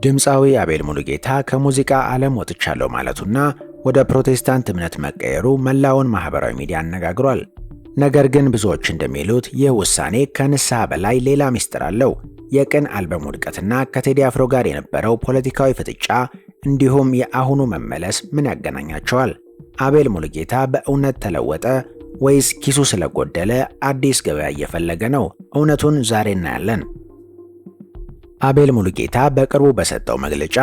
ድምፃዊ አቤል ሙሉጌታ ከሙዚቃ ዓለም ወጥቻለሁ ማለቱና ወደ ፕሮቴስታንት እምነት መቀየሩ መላውን ማህበራዊ ሚዲያ አነጋግሯል። ነገር ግን ብዙዎች እንደሚሉት ይህ ውሳኔ ከንስሐ በላይ ሌላ ሚስጥር አለው። የቅን አልበም ውድቀትና ከቴዲ አፍሮ ጋር የነበረው ፖለቲካዊ ፍጥጫ እንዲሁም የአሁኑ መመለስ ምን ያገናኛቸዋል? አቤል ሙሉጌታ በእውነት ተለወጠ ወይስ ኪሱ ስለጎደለ አዲስ ገበያ እየፈለገ ነው? እውነቱን ዛሬ እናያለን። አቤል ሙሉጌታ በቅርቡ በሰጠው መግለጫ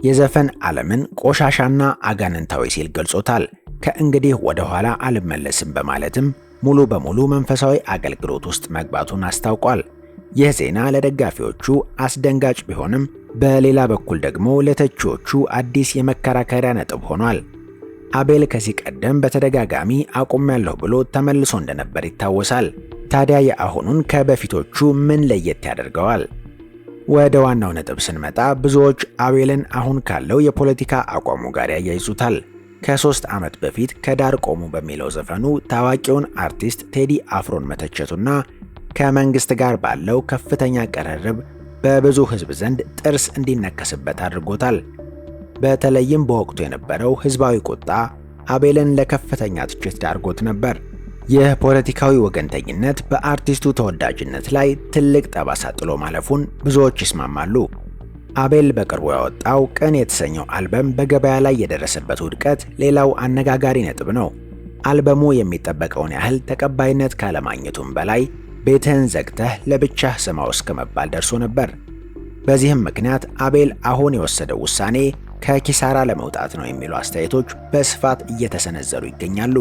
የዘፈን ዓለምን ቆሻሻና አጋንንታዊ ሲል ገልጾታል። ከእንግዲህ ወደ ኋላ አልመለስም በማለትም ሙሉ በሙሉ መንፈሳዊ አገልግሎት ውስጥ መግባቱን አስታውቋል። ይህ ዜና ለደጋፊዎቹ አስደንጋጭ ቢሆንም በሌላ በኩል ደግሞ ለተቺዎቹ አዲስ የመከራከሪያ ነጥብ ሆኗል። አቤል ከዚህ ቀደም በተደጋጋሚ አቁሜያለሁ ብሎ ተመልሶ እንደነበር ይታወሳል። ታዲያ የአሁኑን ከበፊቶቹ ምን ለየት ያደርገዋል? ወደ ዋናው ነጥብ ስንመጣ ብዙዎች አቤልን አሁን ካለው የፖለቲካ አቋሙ ጋር ያያይዙታል። ከ3 ዓመት በፊት ከዳር ቆሙ በሚለው ዘፈኑ ታዋቂውን አርቲስት ቴዲ አፍሮን መተቸቱና ከመንግስት ጋር ባለው ከፍተኛ ቅርርብ በብዙ ሕዝብ ዘንድ ጥርስ እንዲነከስበት አድርጎታል። በተለይም በወቅቱ የነበረው ሕዝባዊ ቁጣ አቤልን ለከፍተኛ ትችት ዳርጎት ነበር። ይህ ፖለቲካዊ ወገንተኝነት በአርቲስቱ ተወዳጅነት ላይ ትልቅ ጠባሳ ጥሎ ማለፉን ብዙዎች ይስማማሉ። አቤል በቅርቡ ያወጣው ቅን የተሰኘው አልበም በገበያ ላይ የደረሰበት ውድቀት ሌላው አነጋጋሪ ነጥብ ነው። አልበሙ የሚጠበቀውን ያህል ተቀባይነት ካለማግኘቱም በላይ ቤትህን ዘግተህ ለብቻህ ስማው እስከ መባል ደርሶ ነበር። በዚህም ምክንያት አቤል አሁን የወሰደው ውሳኔ ከኪሳራ ለመውጣት ነው የሚሉ አስተያየቶች በስፋት እየተሰነዘሩ ይገኛሉ።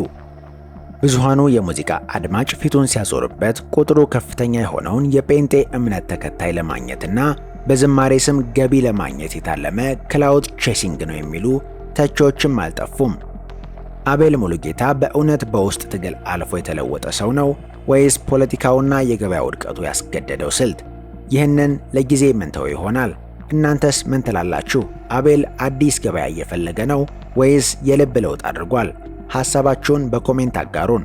ብዙሃኑ የሙዚቃ አድማጭ ፊቱን ሲያዞርበት ቁጥሩ ከፍተኛ የሆነውን የጴንጤ እምነት ተከታይ ለማግኘትና በዝማሬ ስም ገቢ ለማግኘት የታለመ ክላውድ ቼሲንግ ነው የሚሉ ተቺዎችም አልጠፉም። አቤል ሙሉጌታ በእውነት በውስጥ ትግል አልፎ የተለወጠ ሰው ነው ወይስ ፖለቲካውና የገበያ ውድቀቱ ያስገደደው ስልት? ይህንን ለጊዜ ምንተው ይሆናል። እናንተስ ምን ትላላችሁ? አቤል አዲስ ገበያ እየፈለገ ነው ወይስ የልብ ለውጥ አድርጓል? ሐሳባችሁን በኮሜንት አጋሩን።